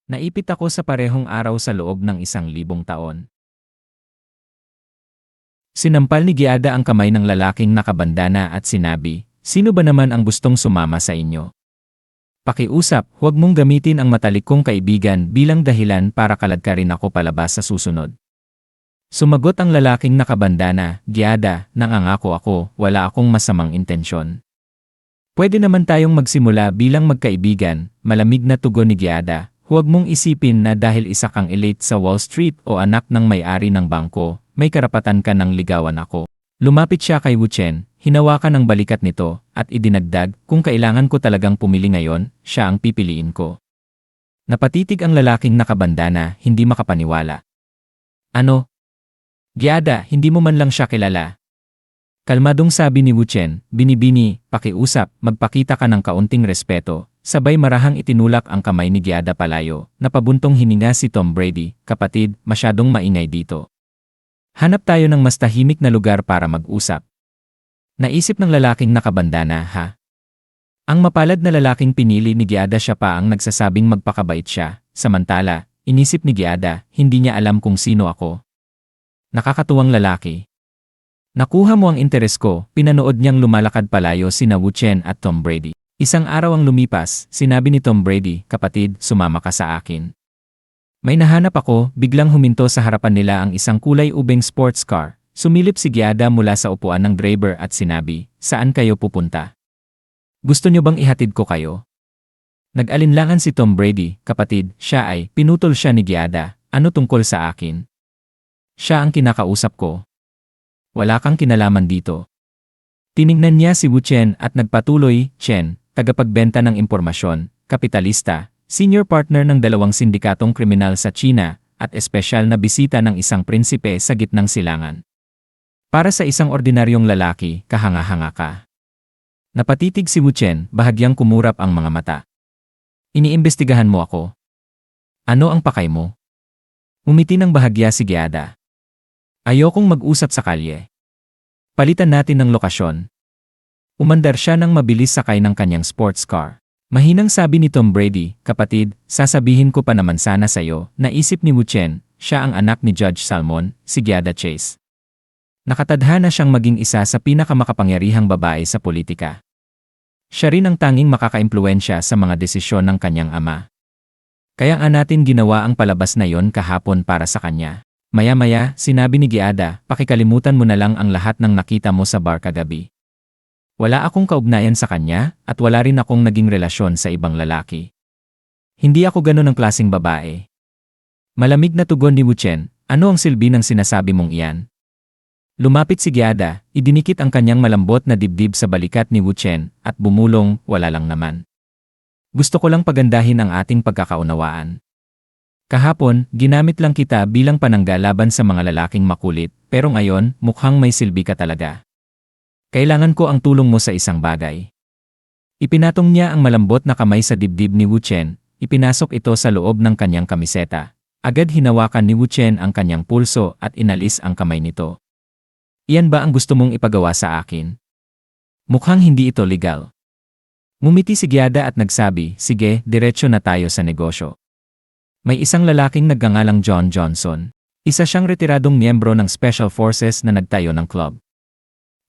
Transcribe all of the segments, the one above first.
Naipit ako sa parehong araw sa loob ng 1,000 taon. Sinampal ni Giada ang kamay ng lalaking nakabandana at sinabi, "Sino ba naman ang gustong sumama sa inyo? Pakiusap, huwag mong gamitin ang matalik kong kaibigan bilang dahilan para kaladkarin ako palabas sa susunod." Sumagot ang lalaking nakabandana, "Giada, nangangako ako, wala akong masamang intensyon. Pwede naman tayong magsimula bilang magkaibigan." Malamig na tugon ni Giada, "Huwag mong isipin na dahil isa kang elite sa Wall Street o anak ng may-ari ng bangko, may karapatan ka ng ligawan ako." Lumapit siya kay Wu Chen, hinawakan ang balikat nito, at idinagdag, "Kung kailangan ko talagang pumili ngayon, siya ang pipiliin ko." Napatitig ang lalaking nakabandana, hindi makapaniwala. "Ano? Giada, hindi mo man lang siya kilala?" Kalmadong sabi ni Wu Chen, "Binibini, pakiusap, magpakita ka ng kaunting respeto." Sabay marahang itinulak ang kamay ni Giada palayo, napabuntong hininga si Tom Brady, "Kapatid, masyadong maingay dito. Hanap tayo ng mas tahimik na lugar para mag-usap." Naisip ng lalaking nakabandana, Ang mapalad na lalaking pinili ni Giada, siya pa ang nagsasabing magpakabait siya. Samantala, inisip ni Giada, hindi niya alam kung sino ako. Nakakatuwang lalaki. Nakuha mo ang interes ko. Pinanood niyang lumalakad palayo sina Wu Chen at Tom Brady. Isang araw ang lumipas, sinabi ni Tom Brady, "Kapatid, sumama ka sa akin." May nahanap ako, biglang huminto sa harapan nila ang isang kulay ubeng sports car. Sumilip si Giada mula sa upuan ng driver at sinabi, "Saan kayo pupunta? Gusto niyo bang ihatid ko kayo?" Nag-alinlangan si Tom Brady, "Kapatid, siya ay," pinutol siya ni Giada, "ano tungkol sa akin? Siya ang kinakausap ko. Wala kang kinalaman dito." Tinignan niya si Wu Chen at nagpatuloy, "Chen, tagapagbenta ng impormasyon, kapitalista, senior partner ng 2 sindikatong kriminal sa China, at espesyal na bisita ng isang prinsipe sa gitnang silangan. Para sa isang ordinaryong lalaki, kahanga-hanga ka." Napatitig si Wu Chen, bahagyang kumurap ang mga mata. "Iniimbestigahan mo ako? Ano ang pakay mo?" Umiti ng bahagya si Giada. "Ayokong mag-usap sa kalye. Palitan natin ng lokasyon." Umandar siya ng mabilis sakay ng kanyang sports car. Mahinang sabi ni Tom Brady, "Kapatid, sasabihin ko pa naman sana sa'yo." Naisip ni Wu Chen, siya ang anak ni Judge Salmon, si Giada Chase. Nakatadhana siyang maging isa sa pinakamakapangyarihang babae sa politika. Siya rin ang tanging makakaimpluwensya sa mga desisyon ng kanyang ama. Kaya nga natin ginawa ang palabas na yon kahapon para sa kanya. Maya-maya, sinabi ni Giada, "Pakikalimutan mo na lang ang lahat ng nakita mo sa bar kagabi. Wala akong kaugnayan sa kanya, at wala rin akong naging relasyon sa ibang lalaki. Hindi ako ganun ang klaseng babae." Malamig na tugon ni Wu Chen, "Ano ang silbi ng sinasabi mong iyan?" Lumapit si Giada, idinikit ang kanyang malambot na dibdib sa balikat ni Wu Chen, at bumulong, "Wala lang naman. Gusto ko lang pagandahin ang ating pagkakaunawaan. Kahapon, ginamit lang kita bilang panangga laban sa mga lalaking makulit, pero ngayon, mukhang may silbi ka talaga. Kailangan ko ang tulong mo sa isang bagay." Ipinatong niya ang malambot na kamay sa dibdib ni Wu Chen, ipinasok ito sa loob ng kanyang kamiseta. Agad hinawakan ni Wu Chen ang kanyang pulso at inalis ang kamay nito. "Iyan ba ang gusto mong ipagawa sa akin? Mukhang hindi ito legal." Ngumiti si Giada at nagsabi, "Sige, diretso na tayo sa negosyo." May isang lalaking nagngangalang John Johnson. Isa siyang retiradong miyembro ng Special Forces na nagtayo ng club.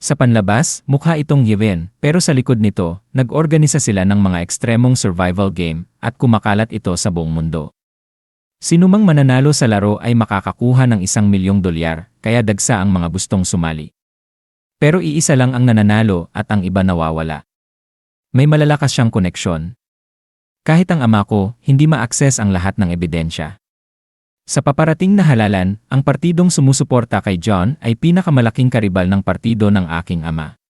Sa panlabas, mukha itong Yevhen, pero sa likod nito, nag-organisa sila ng mga ekstremong survival game at kumakalat ito sa buong mundo. Sinumang mananalo sa laro ay makakakuha ng $1,000,000, kaya dagsa ang mga gustong sumali. Pero iisa lang ang nananalo at ang iba nawawala. May malalakas siyang koneksyon. Kahit ang ama ko, hindi ma-access ang lahat ng ebidensya. Sa paparating na halalan, ang partidong sumusuporta kay John ay pinakamalaking karibal ng partido ng aking ama.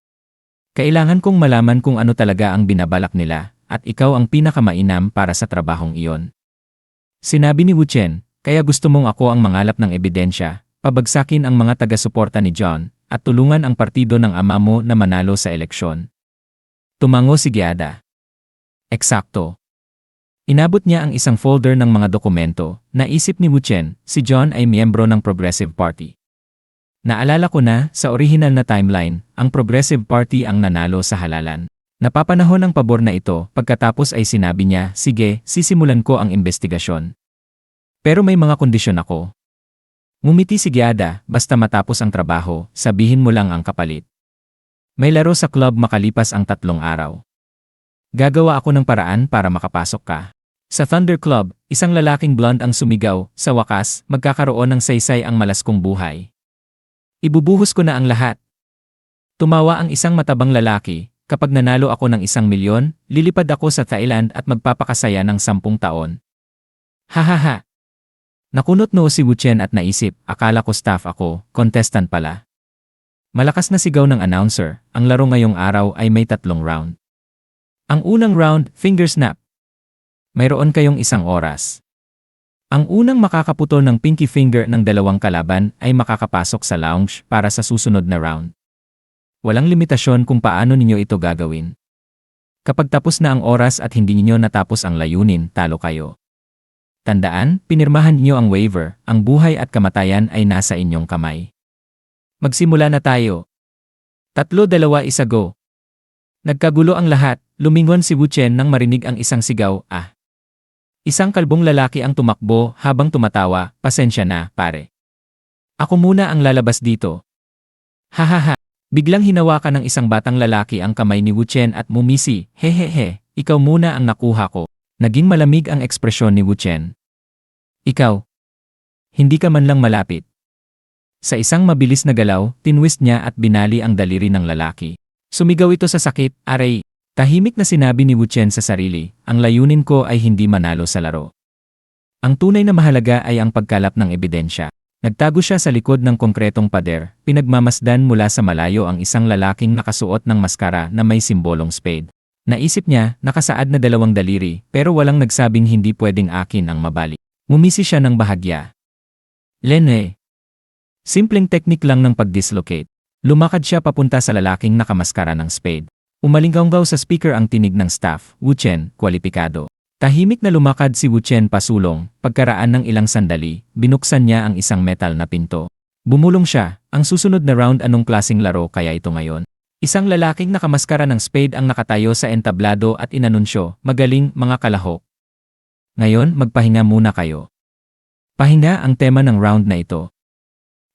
Kailangan kong malaman kung ano talaga ang binabalak nila, at ikaw ang pinakamainam para sa trabahong iyon." Sinabi ni Wu Chen, "Kaya gusto mong ako ang mangalap ng ebidensya, pabagsakin ang mga taga-suporta ni John, at tulungan ang partido ng ama mo na manalo sa eleksyon." Tumango si Giada. "Eksakto." Inabot niya ang isang folder ng mga dokumento. Naisip ni Wu Chen, si John ay miyembro ng Progressive Party. Naalala ko na, sa orihinal na timeline, ang Progressive Party ang nanalo sa halalan. Napapanahon ang pabor na ito, pagkatapos ay sinabi niya, "Sige, sisimulan ko ang investigasyon." Pero may mga kondisyon ako. Ngumiti si Giada, basta matapos ang trabaho, sabihin mo lang ang kapalit. May laro sa club makalipas ang 3 araw. Gagawa ako ng paraan para makapasok ka. Sa Thunder Club, isang lalaking blonde ang sumigaw, sa wakas, magkakaroon ng saysay ang malaskong buhay. Ibubuhos ko na ang lahat. Tumawa ang isang matabang lalaki, kapag nanalo ako ng 1 milyon, lilipad ako sa Thailand at magpapakasaya ng 10 taon. Hahaha. Nakunot noo si Wu Chen at naisip, akala ko staff ako, contestant pala. Malakas na sigaw ng announcer, ang laro ngayong araw ay may 3 round. Ang unang round, finger snap. Mayroon kayong 1 oras. Ang unang makakaputol ng pinky finger ng 2 kalaban ay makakapasok sa lounge para sa susunod na round. Walang limitasyon kung paano ninyo ito gagawin. Kapag tapos na ang oras at hindi ninyo natapos ang layunin, talo kayo. Tandaan, pinirmahan niyo ang waiver, ang buhay at kamatayan ay nasa inyong kamay. Magsimula na tayo. 3, 2, 1 go. Nagkagulo ang lahat, lumingon si Wu Chen nang marinig ang isang sigaw, ah. Isang kalbong lalaki ang tumakbo habang tumatawa, pasensya na, pare. Ako muna ang lalabas dito. Hahaha. Biglang hinawakan ng isang batang lalaki ang kamay ni Wu Chen at mumisi, hehehe, ikaw muna ang nakuha ko. Naging malamig ang ekspresyon ni Wu Chen. Ikaw. Hindi ka man lang malapit. Sa isang mabilis na galaw, tinwist niya at binali ang daliri ng lalaki. Sumigaw ito sa sakit, aray. Tahimik na sinabi ni Wu Chen sa sarili, ang layunin ko ay hindi manalo sa laro. Ang tunay na mahalaga ay ang pagkalap ng ebidensya. Nagtago siya sa likod ng konkretong pader, pinagmamasdan mula sa malayo ang isang lalaking nakasuot ng maskara na may simbolong spade. Naisip niya, nakasaad na 2 daliri, pero walang nagsabing hindi pwedeng akin ang mabali. Ngumisi siya ng bahagya. Lene. Simpleng teknik lang ng pag-dislocate. Lumakad siya papunta sa lalaking nakamaskara ng spade. Umalinggaw sa speaker ang tinig ng staff, Wu Chen, kwalipikado. Tahimik na lumakad si Wu Chen pasulong, pagkaraan ng ilang sandali, binuksan niya ang isang metal na pinto. Bumulong siya, ang susunod na round anong klaseng laro kaya ito ngayon? Isang lalaking nakamaskara ng spade ang nakatayo sa entablado at inanunsyo, magaling mga kalahok. Ngayon, magpahinga muna kayo. Pahinga ang tema ng round na ito.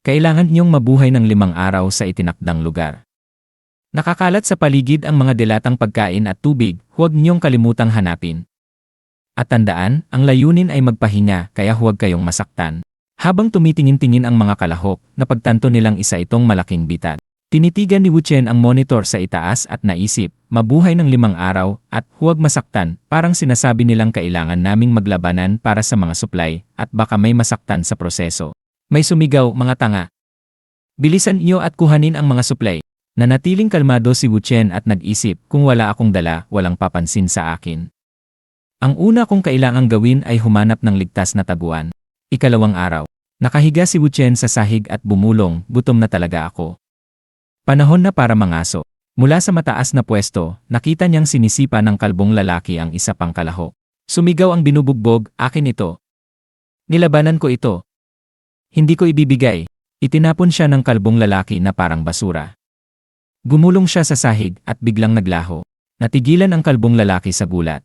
Kailangan niyong mabuhay ng 5 araw sa itinakdang lugar. Nakakalat sa paligid ang mga dilatang pagkain at tubig, huwag niyong kalimutang hanapin. At tandaan, ang layunin ay magpahinga kaya huwag kayong masaktan. Habang tumitingin-tingin ang mga kalahok, napagtanto nilang isa itong malaking bitad. Tinitigan ni Wu Chen ang monitor sa itaas at naisip, mabuhay ng 5 araw at huwag masaktan, parang sinasabi nilang kailangan naming maglabanan para sa mga supply at baka may masaktan sa proseso. May sumigaw, mga tanga. Bilisan niyo at kuhanin ang mga supply. Nanatiling kalmado si Wu Chen at nag-isip, kung wala akong dala, walang papansin sa akin. Ang una kong kailangang gawin ay humanap ng ligtas na taguan. 2 araw. Nakahiga si Wu Chen sa sahig at bumulong, gutom na talaga ako. Panahon na para mangaso. Mula sa mataas na pwesto, nakita niyang sinisipa ng kalbong lalaki ang isa pang kalahok. Sumigaw ang binubugbog, akin ito. Nilabanan ko ito. Hindi ko ibibigay. Itinapon siya ng kalbong lalaki na parang basura. Gumulong siya sa sahig at biglang naglaho. Natigilan ang kalbong lalaki sa gulat.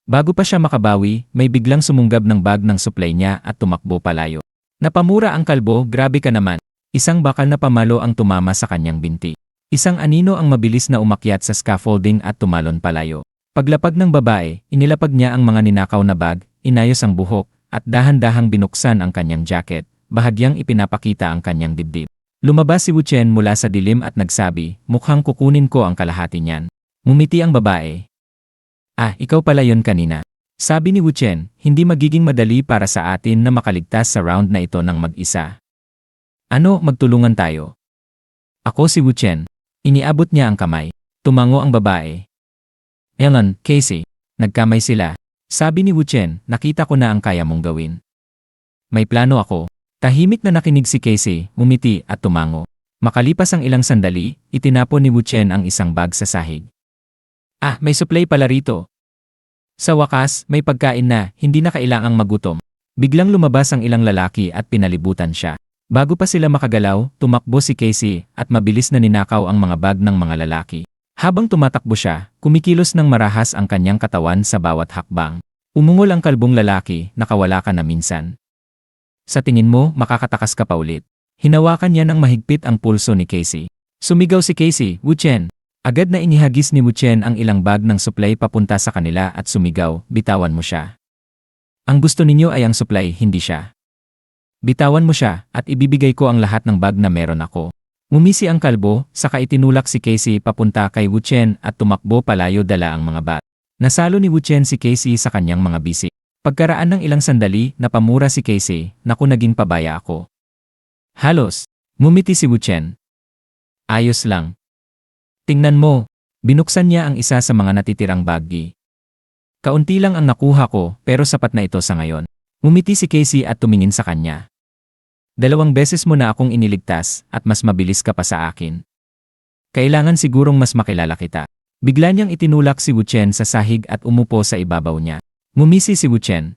Bago pa siya makabawi, may biglang sumunggab ng bag ng supply niya at tumakbo palayo. Napamura ang kalbo, grabe ka naman. Isang bakal na pamalo ang tumama sa kanyang binti. Isang anino ang mabilis na umakyat sa scaffolding at tumalon palayo. Paglapag ng babae, inilapag niya ang mga ninakaw na bag, inayos ang buhok, at dahan-dahang binuksan ang kanyang jacket, bahagyang ipinapakita ang kanyang dibdib. Lumabas si Wu Chen mula sa dilim at nagsabi, mukhang kukunin ko ang kalahati niyan. Ngumiti ang babae. Ah, ikaw pala yon kanina. Sabi ni Wu Chen, hindi magiging madali para sa atin na makaligtas sa round na ito ng mag-isa. Ano, magtulungan tayo? Ako si Wu Chen. Iniabot niya ang kamay. Tumango ang babae. Ellen, Casey. Nagkamay sila. Sabi ni Wu Chen, nakita ko na ang kaya mong gawin. May plano ako. Tahimik na nakinig si Casey, umiti at tumango. Makalipas ang ilang sandali, itinapon ni Wu Chen ang isang bag sa sahig. Ah, may supply pala rito. Sa wakas, may pagkain na, hindi na kailangang magutom. Biglang lumabas ang ilang lalaki at pinalibutan siya. Bago pa sila makagalaw, tumakbo si Casey at mabilis na ninakaw ang mga bag ng mga lalaki. Habang tumatakbo siya, kumikilos ng marahas ang kanyang katawan sa bawat hakbang. Umungol ang kalbong lalaki, nakawala ka na minsan. Sa tingin mo, makakatakas ka pa ulit. Hinawakan niya ng mahigpit ang pulso ni Casey. Sumigaw si Casey, "Wu Chen!" Agad na inihagis ni Wu Chen ang ilang bag ng supply papunta sa kanila at sumigaw, "Bitawan mo siya. Ang gusto ninyo ay ang supply, hindi siya. Bitawan mo siya, at ibibigay ko ang lahat ng bag na meron ako." Ngumisi ang kalbo, saka itinulak si Casey papunta kay Wu Chen at tumakbo palayo dala ang mga bag. Nasalo ni Wu Chen si Casey sa kanyang mga bisik. Pagkaraan ng ilang sandali, napamura si Casey, "Naku, naging pabaya ako." Halos, ngumiti si Wu Chen. "Ayos lang. Tingnan mo." Binuksan niya ang isa sa mga natitirang baggi. "Kaunti lang ang nakuha ko, pero sapat na ito sa ngayon." Ngumiti si Casey at tumingin sa kanya. "2 beses mo na akong iniligtas at mas mabilis ka pa sa akin. Kailangan sigurong mas makilala kita." Bigla niyang itinulak si Wu Chen sa sahig at umupo sa ibabaw niya. Ngumisi si Wu Chen.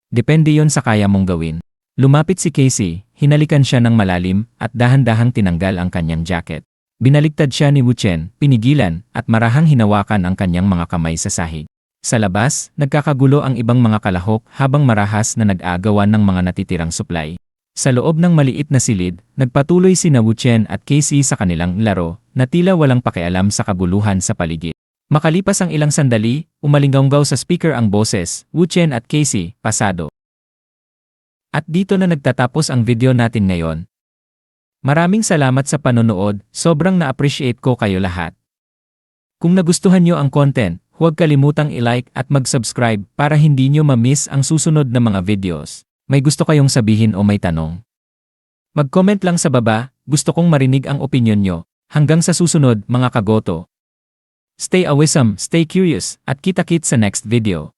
"Depende yon sa kaya mong gawin." Lumapit si Casey, hinalikan siya ng malalim at dahan-dahang tinanggal ang kanyang jacket. Binaligtad siya ni Wu Chen, pinigilan, at marahang hinawakan ang kanyang mga kamay sa sahig. Sa labas, nagkakagulo ang ibang mga kalahok habang marahas na nag-aagawan ng mga natitirang supply. Sa loob ng maliit na silid, nagpatuloy sina Wu Chen at Casey sa kanilang laro, na tila walang pakialam sa kabuluhan sa paligid. Makalipas ang ilang sandali, umalinggaw sa speaker ang boses, "Wu Chen at Casey, pasado." At dito na nagtatapos ang video natin ngayon. Maraming salamat sa panonood, sobrang na-appreciate ko kayo lahat. Kung nagustuhan nyo ang content, huwag kalimutang i-like at mag-subscribe para hindi nyo ma-miss ang susunod na mga videos. May gusto kayong sabihin o may tanong? Mag-comment lang sa baba, gusto kong marinig ang opinyon nyo. Hanggang sa susunod, mga kagoto. Stay awesome, stay curious, at kita-kits sa next video.